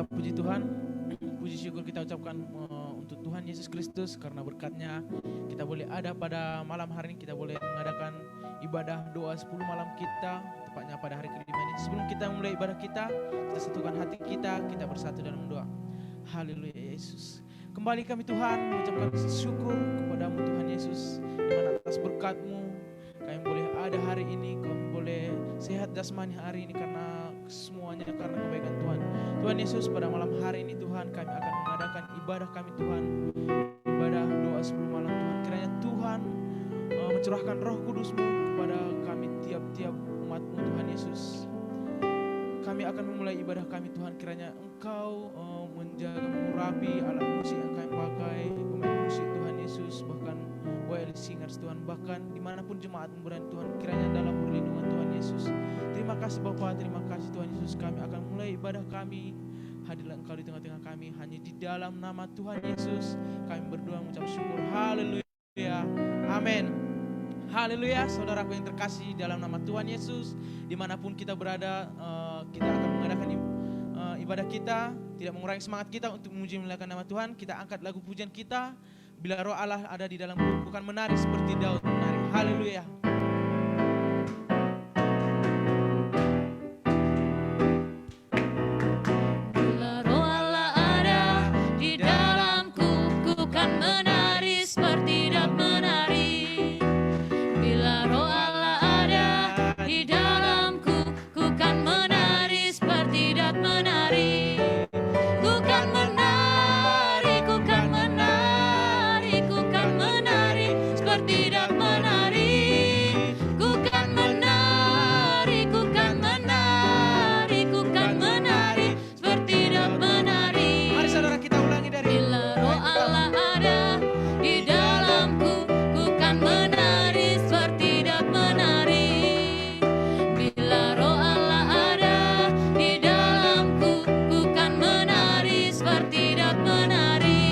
Haleluya, puji Tuhan. Puji syukur kita ucapkan untuk Tuhan Yesus Kristus, karena berkat-Nya kita boleh ada pada malam hari ini. Kita boleh mengadakan ibadah doa 10 malam kita, tepatnya pada hari kelima ini. Sebelum kita mulai ibadah kita satukan hati kita bersatu dalam doa. Haleluya Yesus. Kembali kami Tuhan mengucapkan syukur kepadamu Tuhan Yesus, di mana atas berkat-Mu kami boleh ada hari ini, kami boleh sehat jasmani hari ini karena semuanya karena kebaikan Tuhan. Tuhan Yesus, pada malam hari ini Tuhan kami akan mengadakan ibadah kami Tuhan, ibadah doa 10 malam Tuhan. Kiranya Tuhan mencurahkan Roh Kudus-Mu kepada kami tiap-tiap umat-Mu Tuhan Yesus. Kami akan memulai ibadah kami Tuhan, kiranya Engkau menjaga, mengurapi alat musik yang kami pakai, pemain musik Tuhan Yesus, bahkan YL Singers Tuhan, bahkan dimanapun jemaat berada Tuhan, kiranya dalam perlindungan Tuhan Yesus. Terima kasih Bapa, terima kasih Tuhan Yesus. Kami akan mulai ibadah kami, hadirlah Engkau di tengah-tengah kami, hanya di dalam nama Tuhan Yesus kami berdoa mengucap syukur. Haleluya, amin. Haleluya, saudaraku yang terkasih dalam nama Tuhan Yesus, dimanapun kita berada, kita akan mengadakan ibadah kita, tidak mengurangi semangat kita untuk memuji memuliakan nama Tuhan. Kita angkat lagu pujian kita, Bila Roh Allah ada di dalam, bukan menari seperti Daud menari. Haleluya. Bila Roh Allah ada di dalamku, ku kan menari seperti Daud menari. Bila Roh Allah ada di dalamku, ku kan menari seperti Daud menari. Ku kan menari, ku kan menari, ku kan menari seperti Daud menari. Ku kan menari, ku kan menari, ku kan menari seperti Daud menari. Mari saudara kita ulangi dari Bila Roh Allah ada di dalamku, ku kan menari seperti Daud menari. Bila Roh Allah ada di dalamku, ku kan menari seperti Daud menari.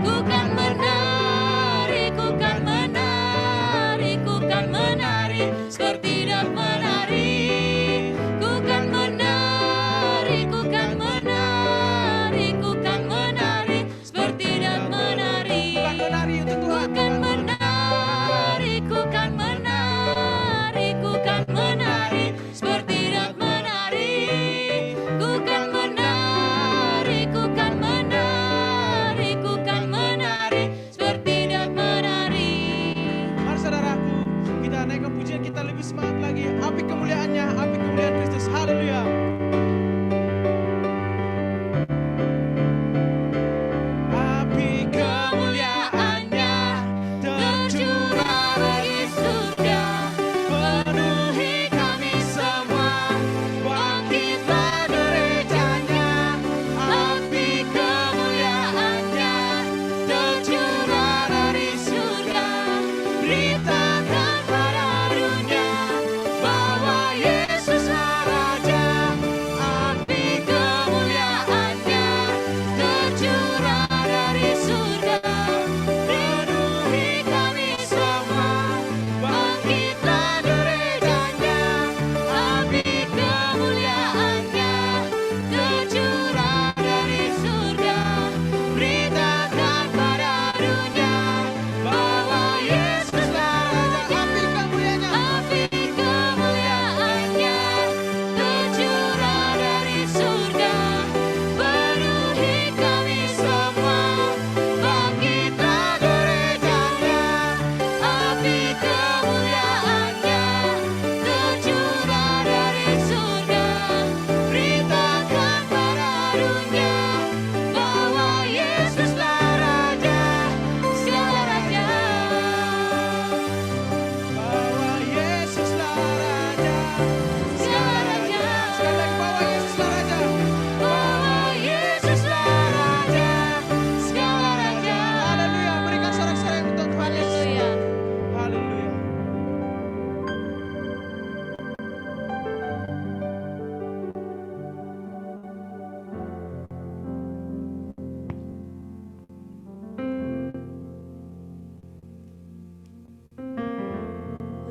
Ku kan menari, ku kan menari, ku kan menari seperti Daud menari. Ku kan menari, ku kan menari, ku kan menari seperti Daud menari. bukan menari untuk Ku Tuhan. kan menari, ku kan menari, ku kan menari seperti Daud menari. Ku kan menari, ku kan menari, ku kan menari seperti Daud menari. Mari saudaraku, kita naikkan pujian kita lebih semangat lagi. Api kemuliaannya, api kemuliaan Kristus. Haleluya. Api kemuliaannya tercurah dari surga, penuhi kami semua, bangkitlah gerejanya. Api kemuliaannya tercurah dari surga, beritakan pada dunia bahwa Yesus Raja.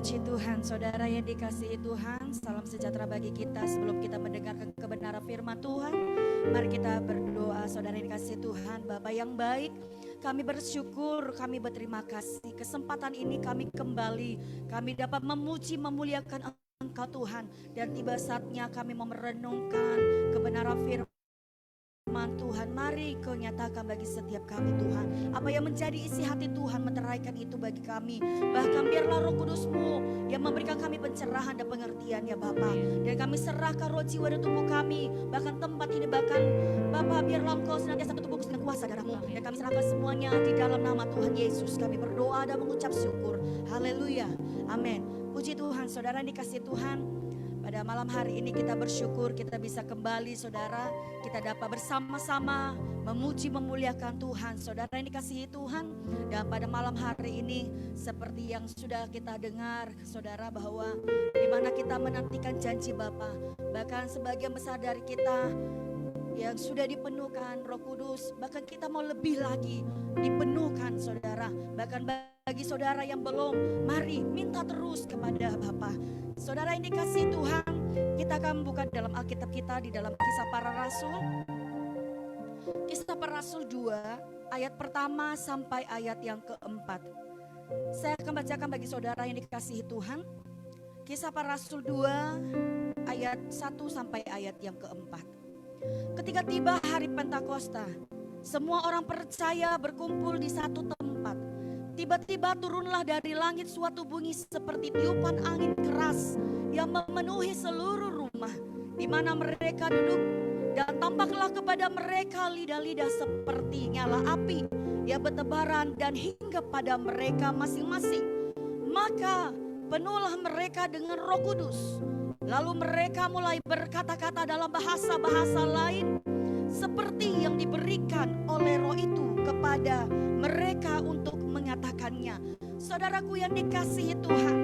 Puji Tuhan, saudara yang dikasihi Tuhan, salam sejahtera bagi kita. Sebelum kita mendengarkan kebenaran firman Tuhan, mari kita berdoa. Saudara yang dikasihi Tuhan, Bapa yang baik, kami bersyukur, kami berterima kasih. Kesempatan ini kami kembali, kami dapat memuji, memuliakan Engkau Tuhan. Dan tiba saatnya kami mau merenungkan kebenaran firman Tuhan. Mari Kau nyatakan bagi setiap kami Tuhan, apa yang menjadi isi hati Tuhan, meteraikan itu bagi kami. Bahkan biarlah Roh Kudus-Mu yang memberikan kami pencerahan dan pengertian ya Bapa. Dan kami serahkan roh, jiwa dan tubuh kami, bahkan tempat ini, bahkan Bapa, biarlah Engkau senantiasa tubuh dengan kuasa darah-Mu. Dan kami serahkan semuanya di dalam nama Tuhan Yesus. Kami berdoa dan mengucap syukur. Haleluya, amin. Puji Tuhan, saudara yang dikasihi Tuhan. Pada malam hari ini kita bersyukur kita bisa kembali saudara, kita dapat bersama-sama memuji memuliakan Tuhan. Saudara yang dikasihi Tuhan, dan pada malam hari ini seperti yang sudah kita dengar saudara, bahwa di mana kita menantikan janji Bapa. Bahkan sebagian besar dari kita yang sudah dipenuhkan Roh Kudus, bahkan kita mau lebih lagi dipenuhkan saudara. Bahkan bagi saudara yang belum, mari minta terus kepada Bapa. Saudara yang dikasihi Tuhan, kita akan buka dalam Alkitab kita di dalam Kisah Para Rasul. Kisah Para Rasul 2 ayat pertama sampai ayat yang keempat. Saya akan bacakan bagi saudara yang dikasihi Tuhan. Kisah Para Rasul 2 ayat 1 sampai ayat yang keempat. Ketika tiba hari Pentakosta, semua orang percaya berkumpul di satu tempat. Tiba-tiba turunlah dari langit suatu bunyi seperti tiupan angin keras yang memenuhi seluruh rumah di mana mereka duduk, dan tampaklah kepada mereka lidah-lidah seperti nyala api yang bertebaran dan hingga pada mereka masing-masing. Maka penuhlah mereka dengan Roh Kudus. Lalu mereka mulai berkata-kata dalam bahasa-bahasa lain seperti yang diberikan oleh Roh itu kepada mereka untuk mengatakannya. Saudaraku yang dikasihi Tuhan,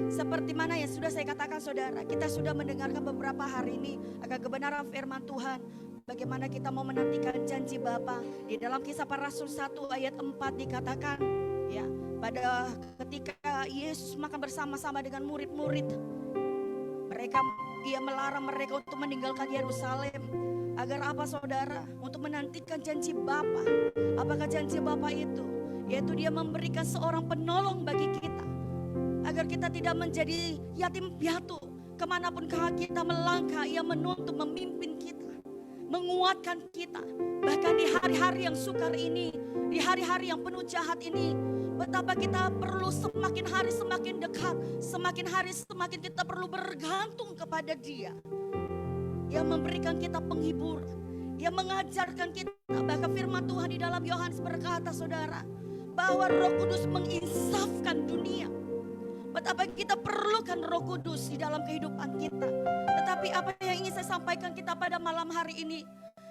seperti mana yang sudah saya katakan saudara, kita sudah mendengarkan beberapa hari ini akan kebenaran firman Tuhan. Bagaimana kita mau menantikan janji Bapa. Di dalam Kisah Para Rasul 1 ayat 4 dikatakan, ya, pada ketika Yesus makan bersama-sama dengan murid-murid, ia melarang mereka untuk meninggalkan Yerusalem. Agar apa saudara? Untuk menantikan janji Bapa. Apakah janji Bapa itu? Yaitu Dia memberikan seorang penolong bagi kita. Agar kita tidak menjadi yatim piatu. Kemanapun kita melangkah, Ia menuntun, memimpin kita, menguatkan kita. Bahkan di hari-hari yang sukar ini, di hari-hari yang penuh jahat ini, betapa kita perlu semakin hari semakin dekat, semakin hari semakin kita perlu bergantung kepada Dia. Yang memberikan kita penghibur, yang mengajarkan kita. Bahkan firman Tuhan di dalam Yohanes berkata saudara, bahwa Roh Kudus menginsafkan dunia. Betapa kita perlukan Roh Kudus di dalam kehidupan kita. Tetapi apa yang ingin saya sampaikan kita pada malam hari ini,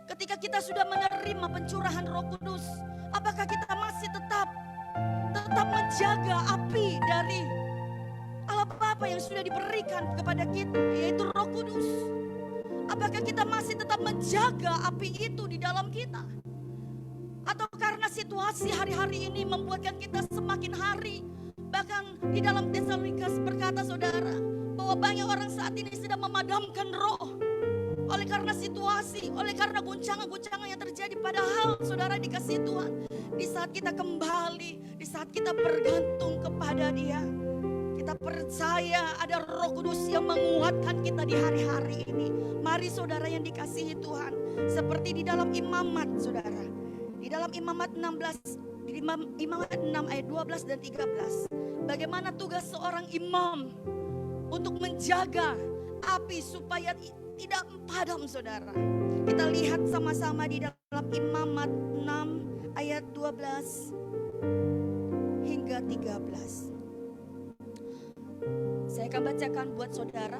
ketika kita sudah menerima pencurahan Roh Kudus, apakah kita masih tetap menjaga api dari apa yang sudah diberikan kepada kita, yaitu Roh Kudus? Apakah kita masih tetap menjaga api itu di dalam kita? Atau karena situasi hari-hari ini membuatkan kita semakin hari, bahkan di dalam Tesalonika berkata saudara, bahwa banyak orang saat ini sedang memadamkan roh. Oleh karena situasi, oleh karena guncangan-guncangan yang terjadi. Padahal saudara dikasihi Tuhan, di saat kita kembali, di saat kita bergantung kepada Dia, kita percaya ada Roh Kudus yang menguatkan kita di hari-hari ini. Mari saudara yang dikasihi Tuhan, seperti di dalam Imamat saudara, di dalam Imamat 16, di Imamat 6 ayat 12 dan 13. Bagaimana tugas seorang imam untuk menjaga api supaya tidak padam saudara. Kita lihat sama-sama di dalam Imamat 6 ayat 12 hingga 13. Saya akan bacakan buat saudara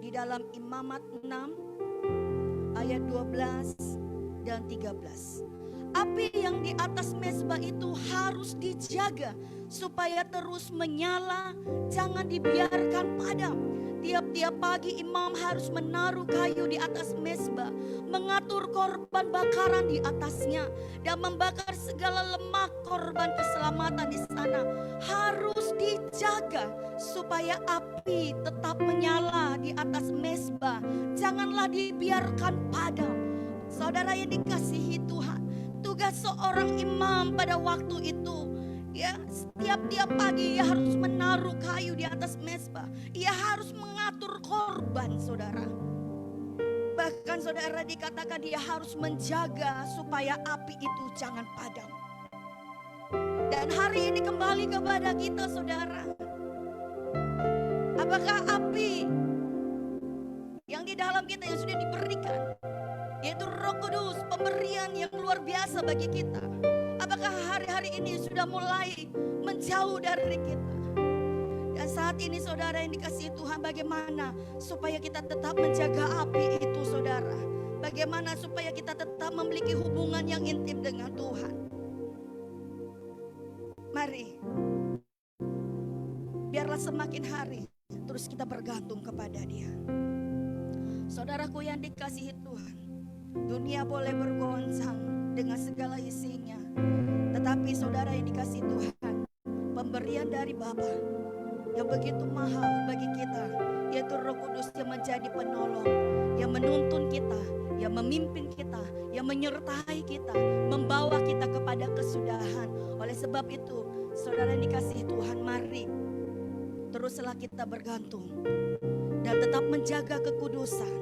di dalam Imamat 6 ayat 12 dan 13. Api yang di atas mezbah itu harus dijaga supaya terus menyala, jangan dibiarkan padam. Tiap-tiap pagi imam harus menaruh kayu di atas mezbah, mengatur korban bakaran di atasnya, dan membakar segala lemak korban keselamatan di sana. Harus dijaga supaya api tetap menyala di atas mezbah. Janganlah dibiarkan padam. Saudara yang dikasihi Tuhan, tugas seorang imam pada waktu itu, ya, setiap pagi ia harus menaruh kayu di atas mezbah. Ia harus mengatur korban, saudara. Bahkan saudara dikatakan dia harus menjaga supaya api itu jangan padam. Dan hari ini kembali kepada kita, saudara. Apakah api yang di dalam kita yang sudah diberikan, yaitu Roh Kudus, pemberian yang luar biasa bagi kita, apakah hari-hari ini sudah mulai menjauh dari kita? Dan saat ini saudara yang dikasihi Tuhan, bagaimana supaya kita tetap menjaga api itu, saudara? Bagaimana supaya kita tetap memiliki hubungan yang intim dengan Tuhan? Mari, biarlah semakin hari terus kita bergantung kepada Dia. Saudaraku yang dikasihi Tuhan, dunia boleh bergoncang dengan segala isinya, tetapi saudara yang dikasihi Tuhan, pemberian dari Bapa yang begitu mahal bagi kita, yaitu Roh Kudus yang menjadi penolong, yang menuntun kita, yang memimpin kita, yang menyertai kita, membawa kita kepada kesudahan. Oleh sebab itu, saudara yang dikasihi Tuhan, mari teruslah kita bergantung dan tetap menjaga kekudusan.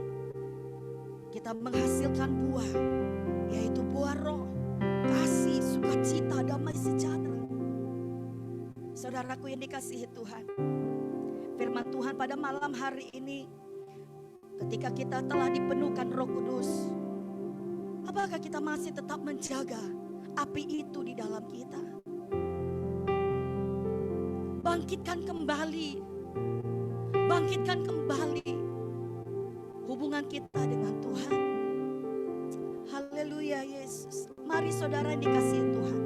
Kita menghasilkan buah, yaitu buah roh, kasih, sukacita, damai sejahtera. Saudaraku yang dikasihi Tuhan, firman Tuhan pada malam hari ini, ketika kita telah dipenuhkan Roh Kudus, apakah kita masih tetap menjaga api itu di dalam kita? Bangkitkan kembali hubungan kita dengan Tuhan. Haleluya Yesus. Mari saudara yang dikasihi Tuhan,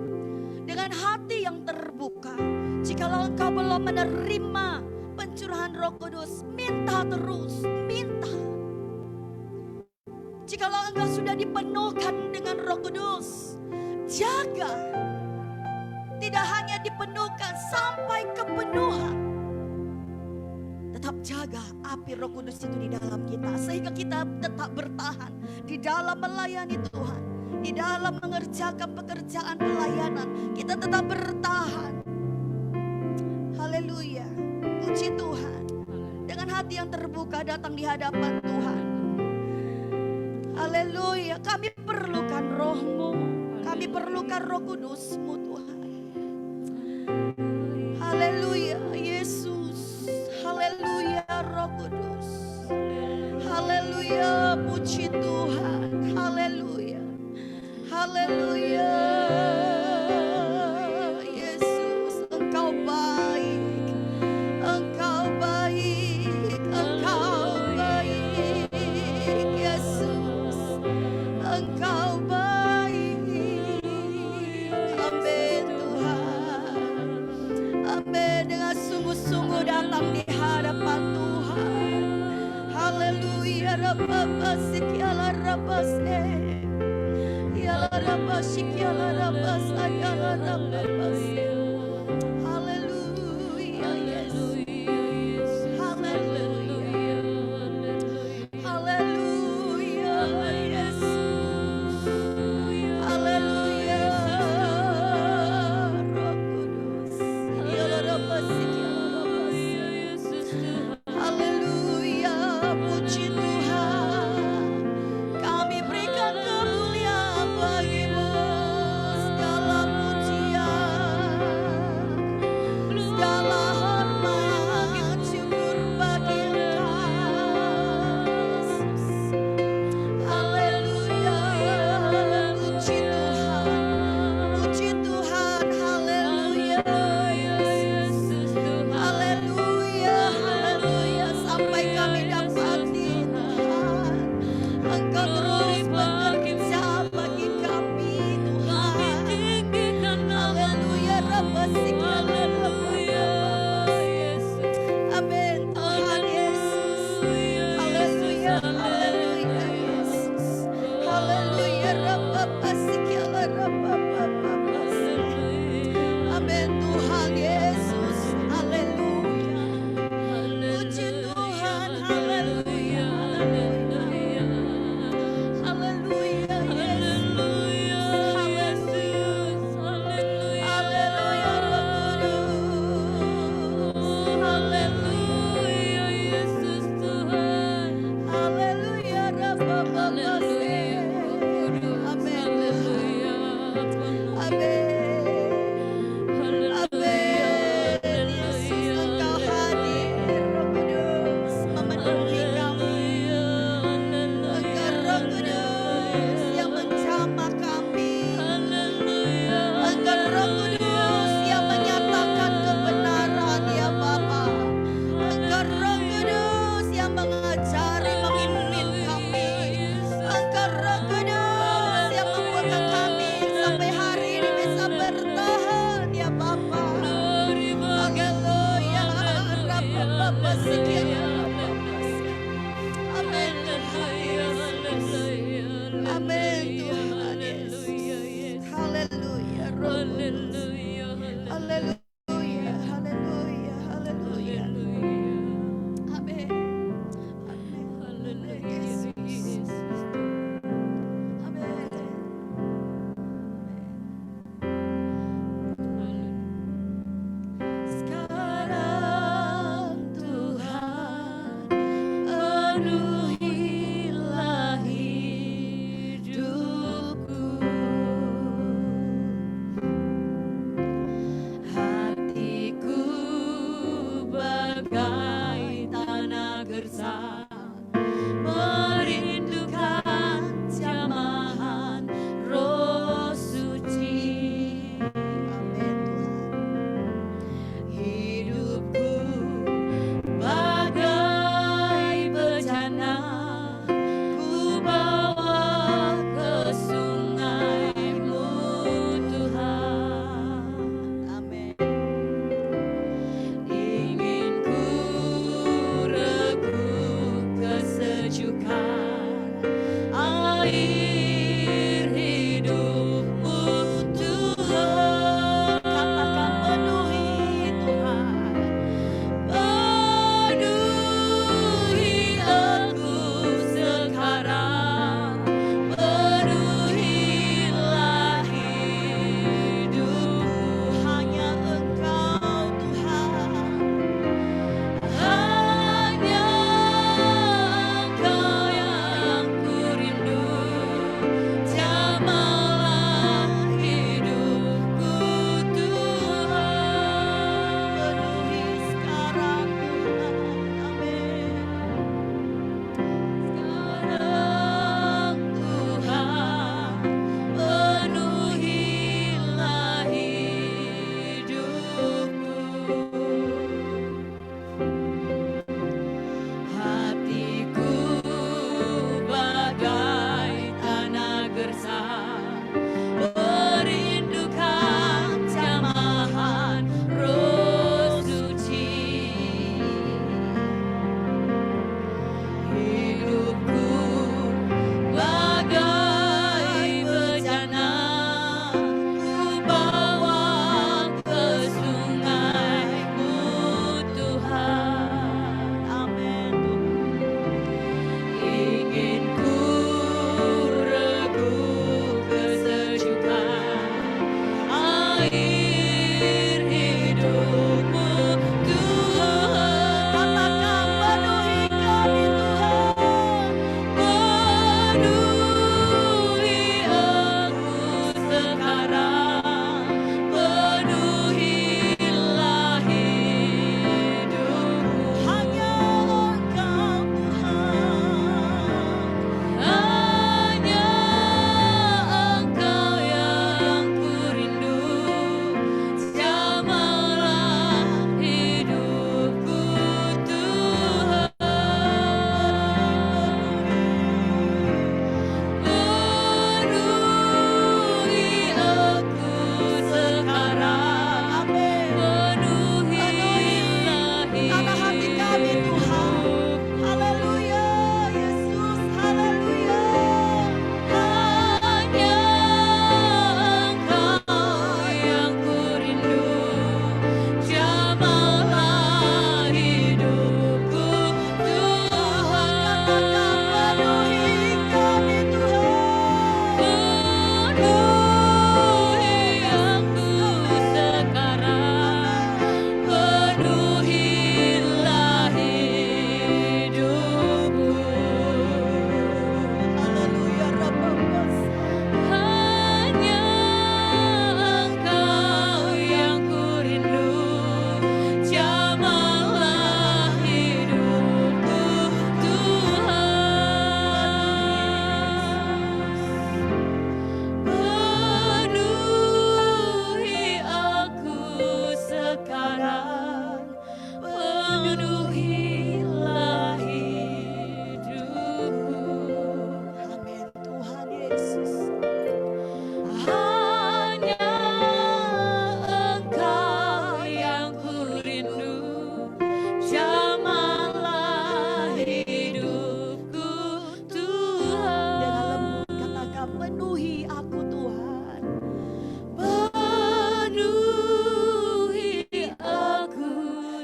dengan hati yang terbuka, jikalau engkau belum menerima pencurahan Roh Kudus, minta terus, minta. Jikalau engkau sudah dipenuhkan dengan Roh Kudus, jaga. Tidak hanya dipenuhkan sampai kepenuhan, tetap jaga api Roh Kudus itu di dalam kita, sehingga kita tetap bertahan di dalam melayani Tuhan, di dalam mengerjakan pekerjaan pelayanan. Kita tetap bertahan. Haleluya, puji Tuhan. Dengan hati yang terbuka datang di hadapan Tuhan. Haleluya, kami perlukan Roh-Mu, kami perlukan Roh Kudus-Mu Tuhan. Haleluya Yesus, haleluya Roh Kudus, haleluya, puji Tuhan, haleluya, haleluya. Yesus, Engkau baik, Engkau baik, Engkau baik. Yesus, Engkau baik. Amin Tuhan, amin. Dengan sungguh-sungguh datang di hadapan Tuhan. Haleluya, Rabbasik yala rabbase, yala rabbasik yala rabbasa yala rabbase. Haleluya Yesus, haleluya, haleluya Yesus, haleluya. Roh Kudus, yala rabbasik yala rabbase. Haleluya, puji Tuhan. Kami berikan kemuliaan bagi-Mu, segala pujian, air hidupmu Tuhan. Katakan penuhi Tuhan. Penuhi aku sekarang, penuhilah hidupku. Hanya Engkau Tuhan. Hanya Engkau yang kurindu, jamahlah hidupku Tuhan. Penuhi sekarang Tuhan. Amin. Sekarang Tuhan, penuhilah hidupku. Hatiku bagai tanah gersang, merindukan jamahan Roh Suci. Hidupku bagai bejana, ku bawa ke sungai-Mu Tuhan. Amin. Ingin ku reguk kesejukan air hidupmu Tuhan. Katakan penuhi kami Tuhan. Penuhi aku sekarang, penuhilah hidupku. Hanya Engkau Tuhan. Hanya Engkau yang kurindu, jamahlah hidupku Tuhan. Penuhi aku sekarang, Amin. penuhilah Tanah hati kami Tuhan. hidupku. Haleluya Yesus. Haleluya. Hanya Engkau yang kurindu, jamahlah hidupku Tuhan. Penuhi kami Tuhan. Penuhi aku sekarang, penuhilah hidupku. Haleluya Rabbas. Hanya Engkau yang kurindu, jamahlah hidupku Tuhan. Penuhi aku sekarang, penuhilah hidupku. Amin Tuhan Yesus. Hanya Engkau yang kurindu, jamahlah hidupku Tuhan. Dengan lembut katakan penuhi aku Tuhan. Penuhi aku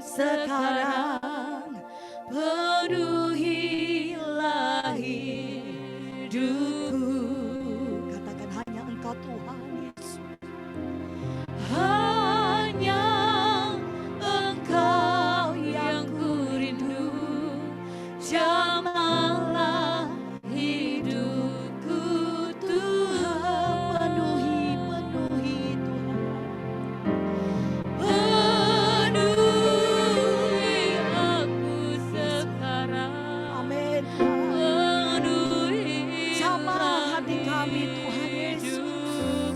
sekarang, penuhilah hidupku. Katakan hanya Engkau Tuhan Yesus. Hanya Engkau yang kurindu, jamahlah hidupku Tuhan. Penuhi Tuhan. Penuhi aku sekarang, Amin. penuhi Jamah hati kami Tuhan Yesus.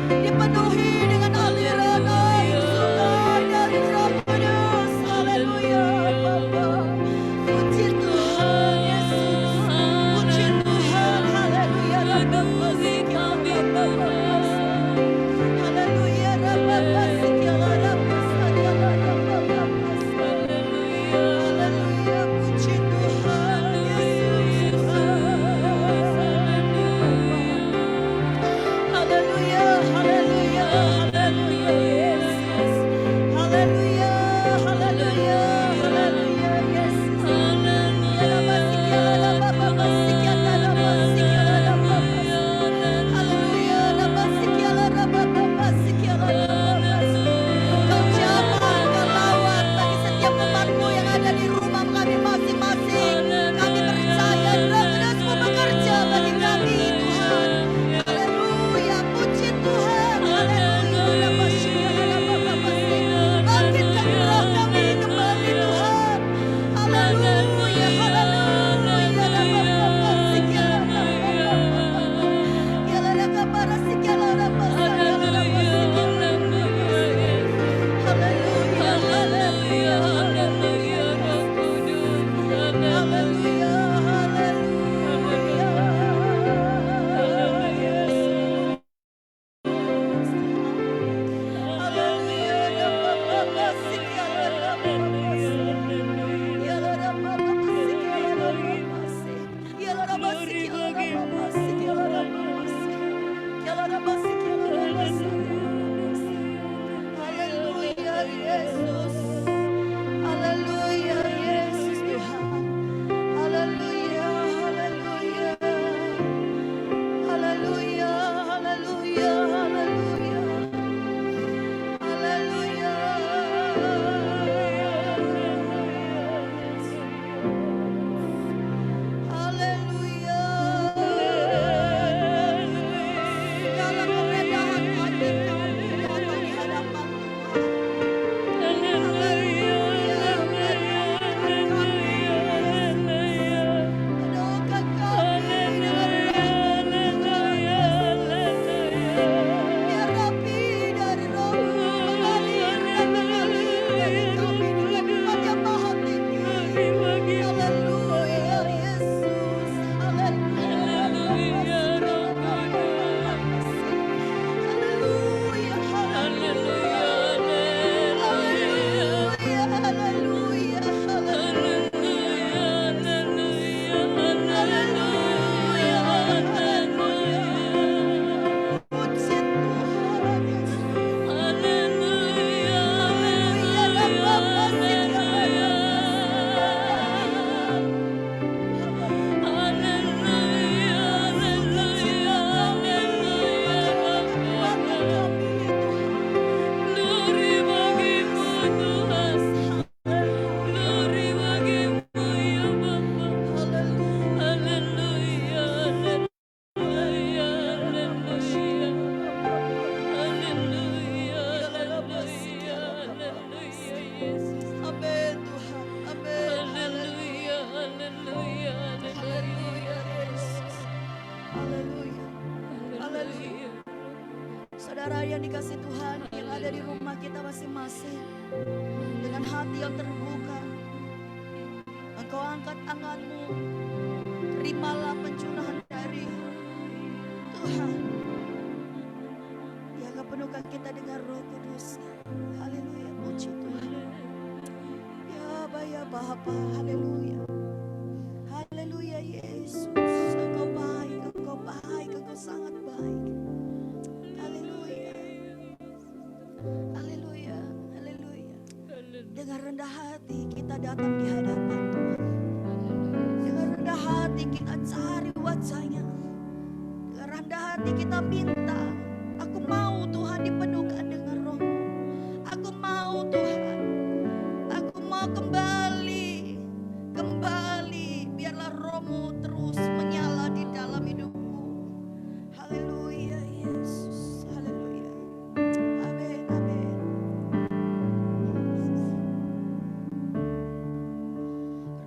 dipenuhi dengan aliran air sungai dari Roh Kudus. Haleluya Bapa. Puji Tuhan Yesus, puji Tuhan. Haleluya Bapa. Haleluya Bapa. Haleluya, puji Tuhan Yesus. Haleluya, haleluya, haleluya Yesus. Haleluya, haleluya, haleluya Yesus. Kau jalan, kau lawat bagi setiap umatmu yang ada di rumah kami masing-masing. Kami percaya Roh Kudus-Mu bekerja bagi kami Tuhan. Haleluya, puji Tuhan. Haleluya, bangkitkan roh kami kembali Tuhan. Haleluya, haleluya. Haleluya Yesus. Haleluya Yesus Tuhan. Haleluya, haleluya. Haleluya, haleluya, haleluya. Haleluya. Haleluya. Segala kerendahan hati kami datang di hadapan Tuhan. Haleluya. Penuhkan kami, Yesus. Penuhkan kami dengan biar api dari Roh-Mu mengalir dan mengalir bagi kami dengan iman yang maha tinggi. Haleluya Yesus. Haleluya. Haleluya, haleluya. Haleluya, haleluya, haleluya. Puji Tuhan Yesus. Haleluya, Bapa segala. Amin Tuhan, amin. Haleluya Yesus. Haleluya. Haleluya. Saudara yang dikasih Tuhan yang ada di rumah kita masing-masing, dengan hati yang terbuka, engkau angkat tanganmu, terimalah pencurahan dari Tuhan. Dia akan penuhkan kita dengan Roh Kudus. Haleluya, puji Tuhan. Ya Bapa, haleluya. Haleluya Yesus, engkau baik, engkau baik, engkau sangat baik. Haleluya. Haleluya, haleluya. Dengan rendah hati kita datang di hadapan Tuhan. Dengan rendah hati kita cari wajahnya. Dengan rendah hati kita minta, aku mau Tuhan dipenuhkan dengan Roh-Mu. Aku mau Tuhan, aku mau kembali, biarlah Roh-Mu terus menyala di dalam hidupku. Haleluya Yesus, haleluya. Amin, amin.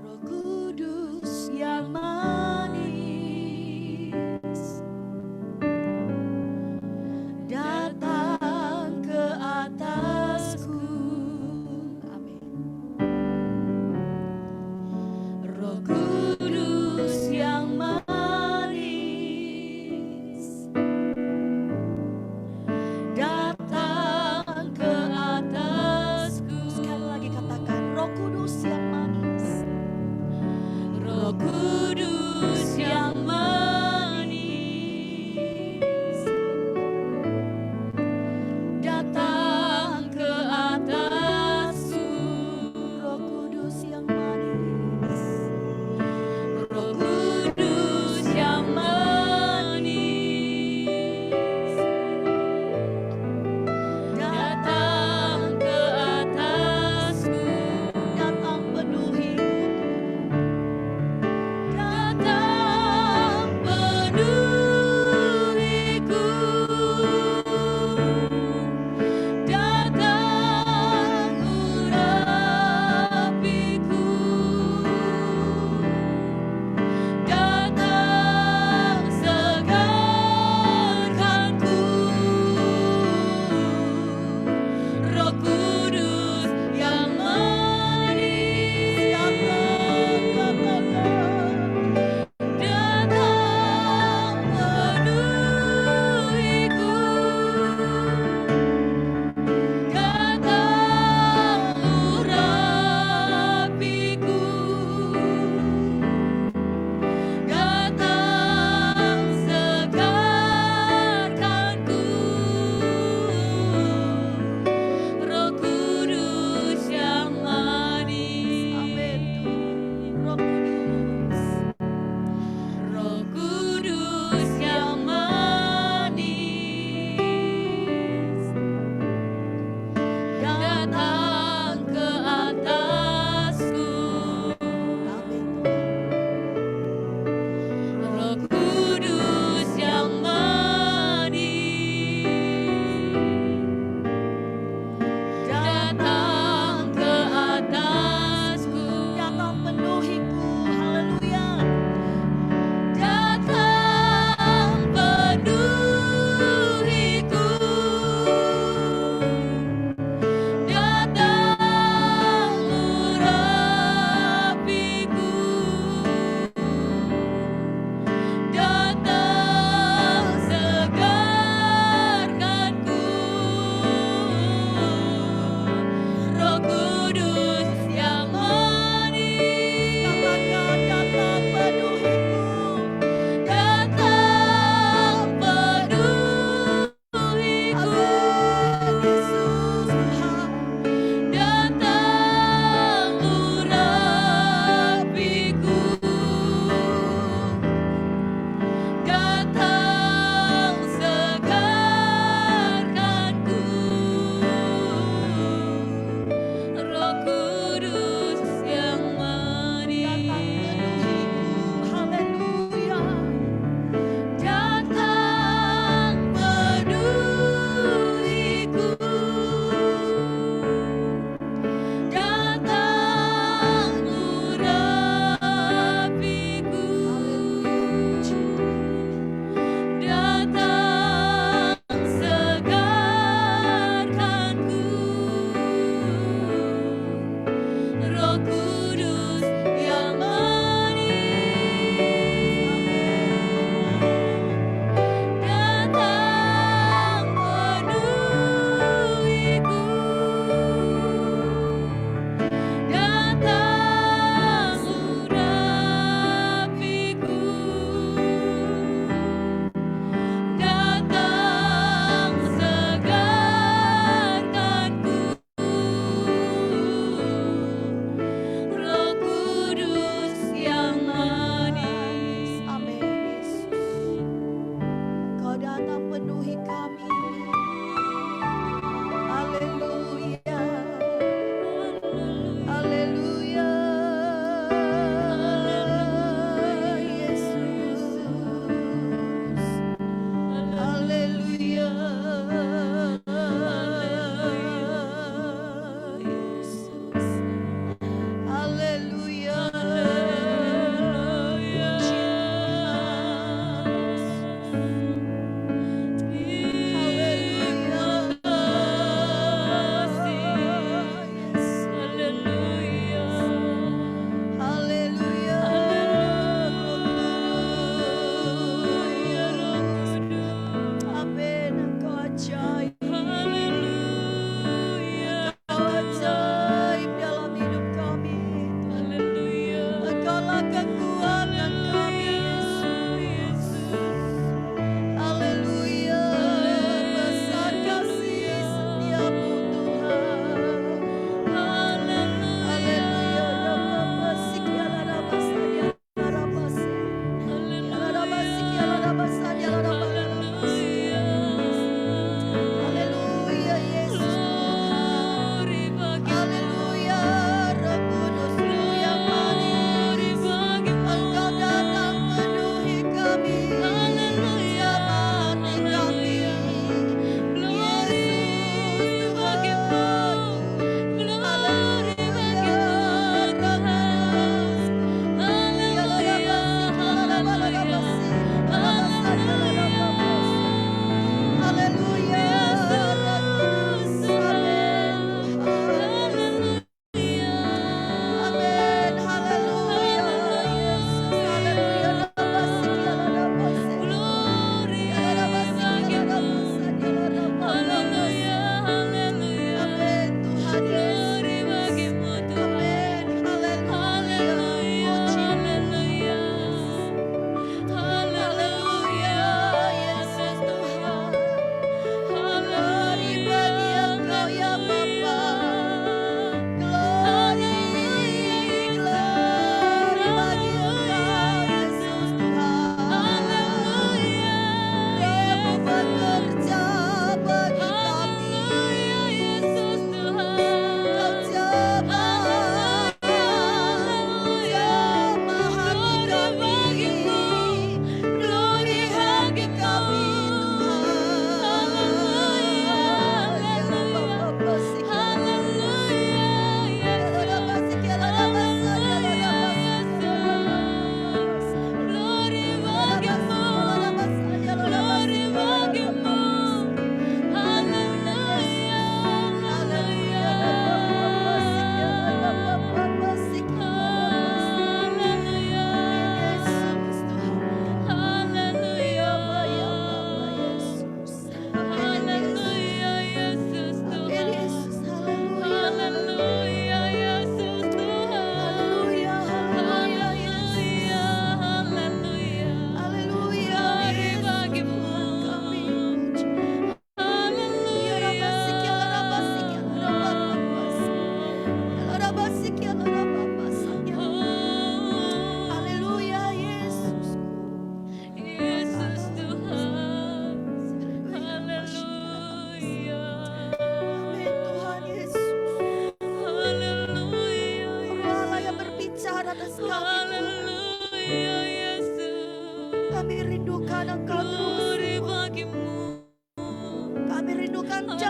Roh Kudus yang manis,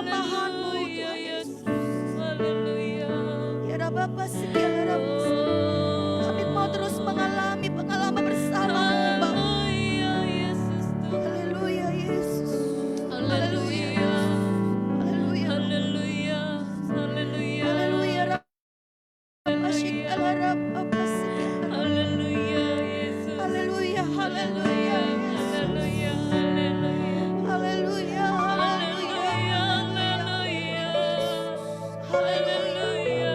jamahan-Mu Haleluya, Tuhan Yesus. Yesus. Haleluya. Ya Bapa segala Rabbi. Kami mau terus mengalami pengalaman bersama-Mu Bapa. Haleluya, Yesus Tuhan. Haleluya Yesus. Haleluya. Haleluya. Haleluya. Haleluya. Haleluya Rabba Shikala Rabba Pasikala. Haleluya, Yesus. Haleluya. Haleluya. Haleluya. Haleluya. Haleluya. Haleluya. Haleluya. Haleluya.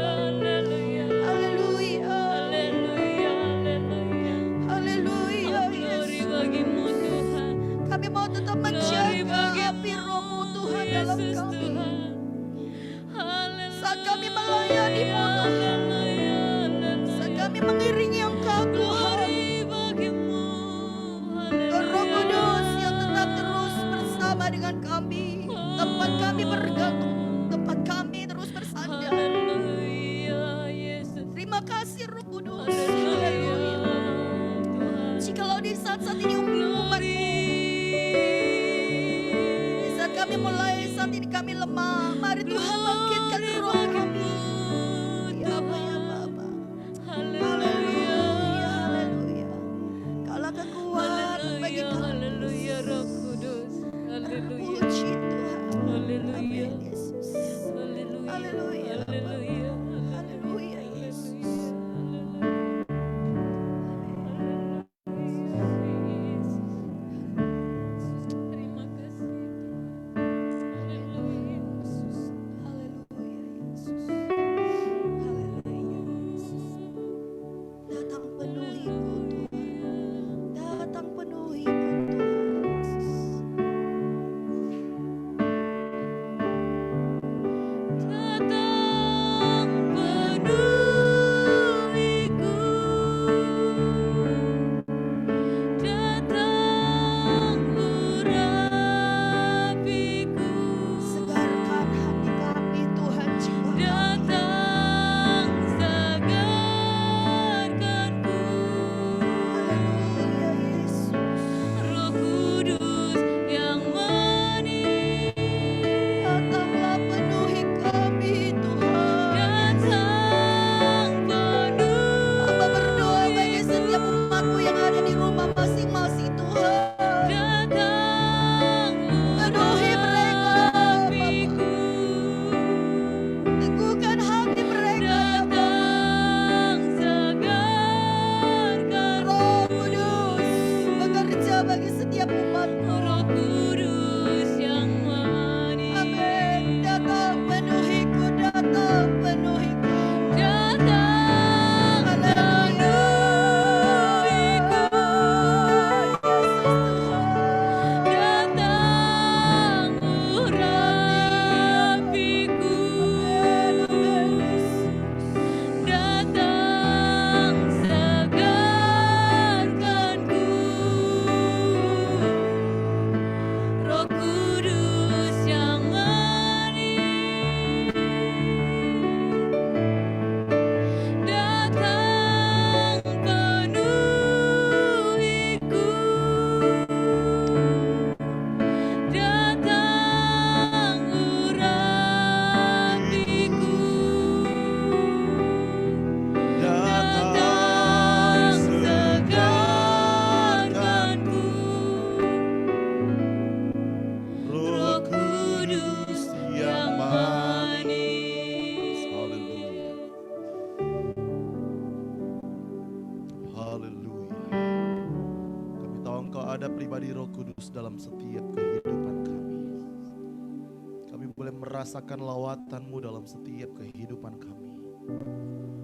Haleluya. Haleluya. Haleluya. Haleluya Glory Yesus. bagimu Tuhan. Kami mau tetap Glory menjaga bagimu api Roh-Mu Tuhan dalam Yesus kami. Tuhan. Haleluya. Saat kami melayani-Mu Tuhan. Saat kami mengiringi Engkau Tuhan. Glory bagimu. Roh Kudus yang tetap terus bersama dengan kami. Tempat kami bergantung, tempat kami terus bersandar. Haleluya, Yesus. Terima kasih Roh Kudus. Haleluya. Haleluya. Tuhan. Jikalau di saat-saat ini umat-Mu, di saat kami mulai, saat ini kami lemah, mari Tuhan bangkitkan roh kami. Ya Bapa, ya Bapa. Haleluya, haleluya. Kaulah kekuatan bagi Haleluya, kami. haleluya, Roh Kudus. Haleluya. Puji Tuhan. Haleluya. Amin Yesus. Haleluya. Haleluya. Haleluya. Haleluya Yesus. Terima kasih. Haleluya. Haleluya Yesus. Haleluya Yesus. Datang penuhiku Tuhan. Datang penuhiku Tuhan Yesus. Datang penuhiku, datang urapiku, Segarkan hati kami Tuhan, jiwa kami. datang segarkanku, Haleluya Yesus. Roh Kudus yang manis. Datanglah penuhi kami Tuhan. Datang penuh, Hamba berdoa bagi setiap umat-Mu yang ada di rumah masing-masing Tuhan. datang Penuhi mereka Bapa. urapiku, Teguhkan hati mereka ya Bapa. datang segarkan Roh Kudus bekerja bagi setiap umat-Mu. Roh Kudus yang manis. Amin. Datang penuhiku, datang penuhiku. Datang Haleluya. penuhiku, Yesus Tuhan. datang urapiku, Amin, amin, Yesus. datang segarkanku, Roh Kudus yang manis, datang penuhiku, datang urapiku, datang segarkanku, Roh Kudus yang manis. Haleluya. Haleluya. Kami tahu Engkau ada pribadi Roh Kudus dalam setiap kehidupan kami. Kami boleh merasakan lawatan-Mu dalam setiap kehidupan kami.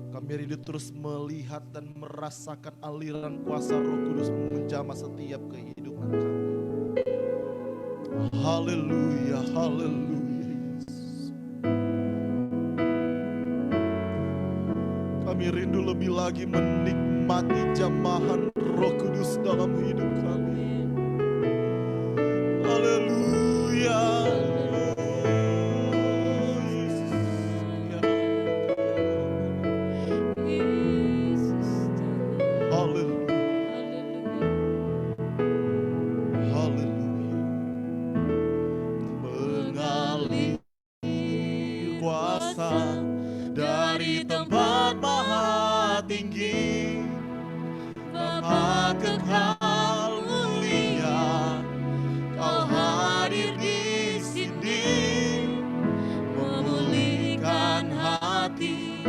Kami rindu terus melihat dan merasakan aliran kuasa Roh Kudus menjamah setiap kehidupan kami. Haleluya, haleluya Yesus. Kami rindu lebih lagi menikmati jamahan Roh Kudus dalam hidup kami. Haleluya. kuasa dari tempat maha tinggi. Bapa kekal mulia, Kau hadir di sini, memulihkan hati,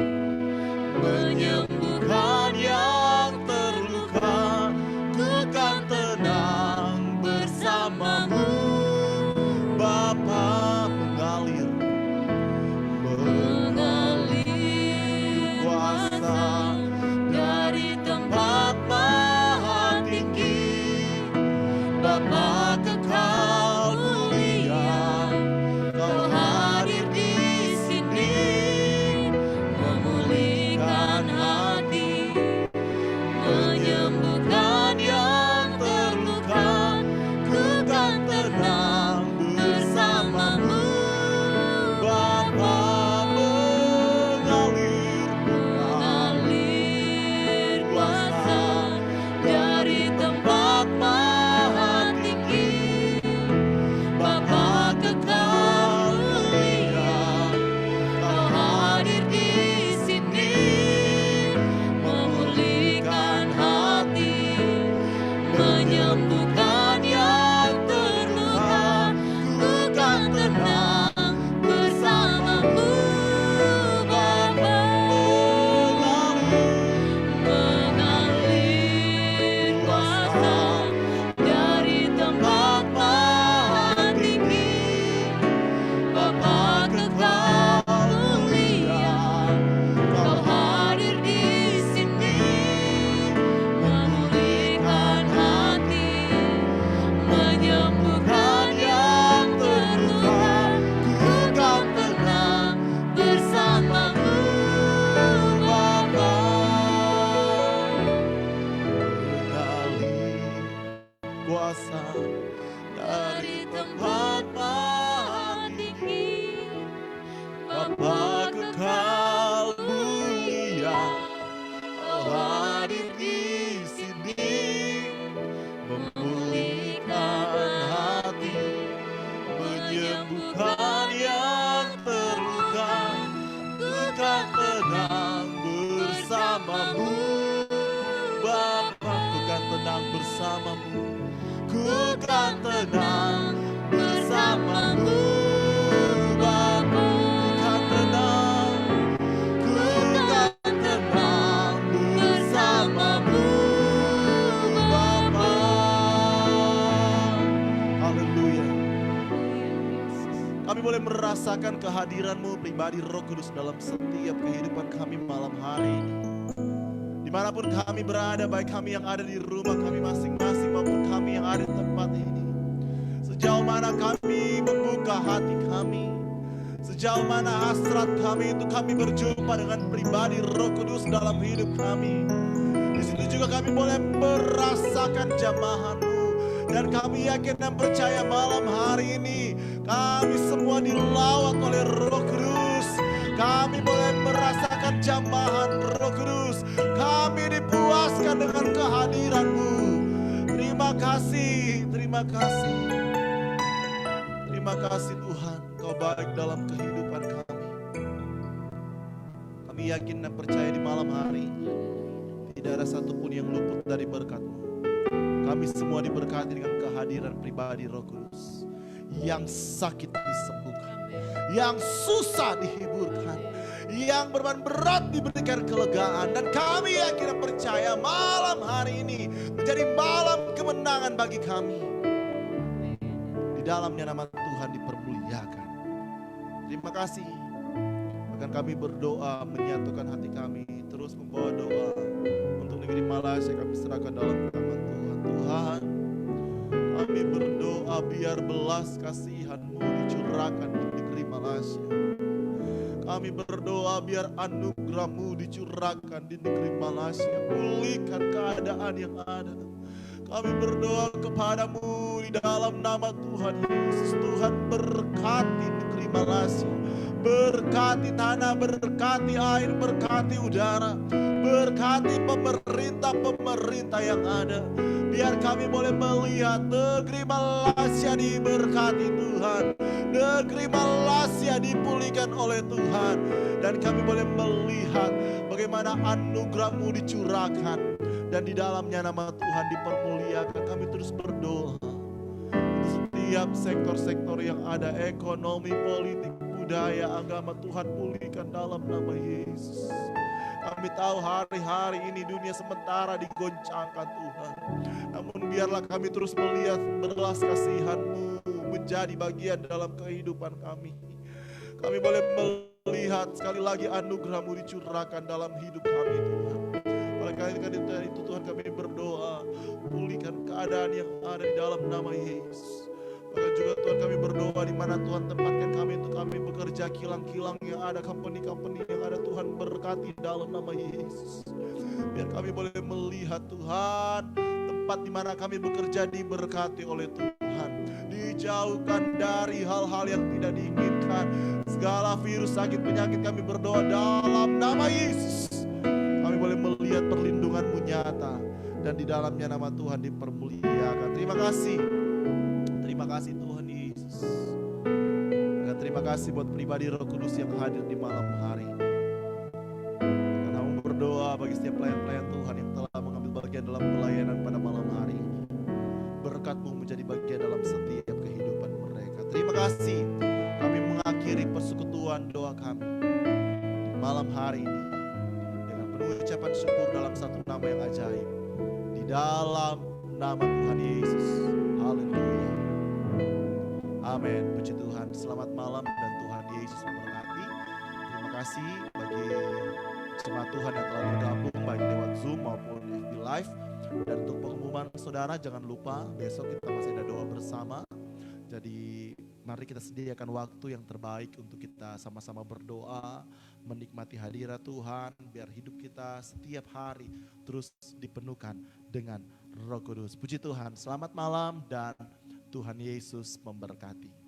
menyembuhkan yang terluka. Ku kan tenang bersamamu. Bapa mengalir kuasa dari tempat maha tinggi. Bapa kekal mulia, Kau hadir di sini, memulihkan hati, menyembuhkan yang terluka. Ku kan tenang bersamamu. Bapa mengalir kuasa dari tempat maha tinggi. Bapa kekal mulia, Kau hadir di sini, memulihkan hati, menyembuhkan yang terluka. Ku kan tenang bersamamu. Bapa mengalir kuasa dari tempat maha tinggi. Bapa kekal mulia, Kau hadir di sini, memulihkan hati, menyembuhkan yang terluka. Ku kan tenang bersamamu. Bapa mengalir kuasa dari tempat maha tinggi. Bapa kekal mulia, Kau hadir di sini, memulihkan hati, menyembuhkan yang terluka. Ku kan tenang bersamamu. Bapa, ku kan tenang bersamamu. Ku kan tenang bersamamu. Bapa, ku kan tenang, ku kan tenang bersamamu. Bapa, haleluya. Kami boleh merasakan kehadiran-Mu pribadi Roh Kudus dalam setiap kehidupan kami malam hari ini. Dimanapun kami berada, baik kami yang ada di rumah kami masing-masing maupun kami yang ada di tempat ini. Sejauh mana kami membuka hati kami, sejauh mana hasrat kami untuk kami berjumpa dengan pribadi Roh Kudus dalam hidup kami. Di situ juga kami boleh merasakan jamahan-Mu. Dan kami yakin dan percaya malam hari ini kami semua dilawat oleh Roh Kudus. Kami boleh merasakan jamahan Roh Kudus. Kami dipuaskan dengan kehadiran-Mu. Terima kasih, terima kasih. Terima kasih Tuhan, Kau baik dalam kehidupan kami. Kami yakin dan percaya di malam hari ini tidak ada satupun yang luput dari berkat-Mu. Kami semua diberkati dengan kehadiran pribadi Roh Kudus. Yang sakit disembuhkan, yang susah dihiburkan, yang beban berat diberikan kelegaan. Dan kami yakin dan percaya malam hari ini menjadi malam kemenangan bagi kami. Di dalamnya nama Tuhan dipermuliakan. Terima kasih. Bahkan kami berdoa menyatukan hati kami, terus membawa doa untuk negeri Malaysia. Kami serahkan dalam tangan Tuhan. Tuhan, kami berdoa biar belas kasihan-Mu dicurahkan di negeri Malaysia. Kami berdoa biar anugerah-Mu dicurahkan di negeri Malaysia. Pulihkan keadaan yang ada. Kami berdoa kepadamu di dalam nama Tuhan Yesus. Tuhan berkati negeri Malaysia. Berkati tanah, berkati air, berkati udara. Berkati pemerintah-pemerintah yang ada. Biar kami boleh melihat negeri Malaysia diberkati Tuhan. Negeri Malaysia dipulihkan oleh Tuhan. Dan kami boleh melihat bagaimana anugerah-Mu dicurahkan. Dan di dalamnya nama Tuhan dipermuliakan. Kami terus berdoa. Setiap sektor-sektor yang ada, ekonomi, politik, budaya, agama, Tuhan pulihkan dalam nama Yesus. Kami tahu hari-hari ini dunia sementara digoncangkan Tuhan. Namun biarlah kami terus melihat belas kasihan-Mu menjadi bagian dalam kehidupan kami. Kami boleh melihat sekali lagi anugerah-Mu dicurahkan dalam hidup kami Tuhan. Oleh karena itu Tuhan kami berdoa, pulihkan keadaan yang ada di dalam nama Yesus. Bahkan juga Tuhan kami berdoa di mana Tuhan tempatkan kami untuk kami bekerja, kilang-kilang yang ada, company-company yang ada, Tuhan berkati dalam nama Yesus. Biar kami boleh melihat Tuhan, tempat di mana kami bekerja diberkati oleh Tuhan. Dijauhkan dari hal-hal yang tidak diinginkan. Segala virus, sakit, penyakit kami berdoa dalam nama Yesus. Kami boleh melihat perlindungan-Mu nyata. Dan di dalamnya nama Tuhan dipermuliakan. Terima kasih. Terima kasih Tuhan Yesus. Dan terima kasih buat pribadi Roh Kudus yang hadir di malam hari ini. Karena kami berdoa bagi setiap pelayan-pelayan Tuhan yang telah mengambil bagian dalam pelayanan pada malam hari ini. Berkat-Mu menjadi bagian dalam setiap kehidupan mereka. Terima kasih. Kami mengakhiri persekutuan doa kami di malam hari ini dengan penuh ucapan syukur dalam satu nama yang ajaib. Di dalam nama Tuhan Yesus. Haleluya. Amin. Puji Tuhan. Selamat malam dan Tuhan Yesus memberkati. Terima kasih bagi jemaat Tuhan yang telah bergabung baik lewat Zoom maupun FB Live. Dan untuk pengumuman saudara, jangan lupa besok kita masih ada doa bersama. Jadi mari kita sediakan waktu yang terbaik untuk kita sama-sama berdoa, menikmati hadirat Tuhan, biar hidup kita setiap hari terus dipenuhkan dengan Roh Kudus. Puji Tuhan. Selamat malam dan Tuhan Yesus memberkati.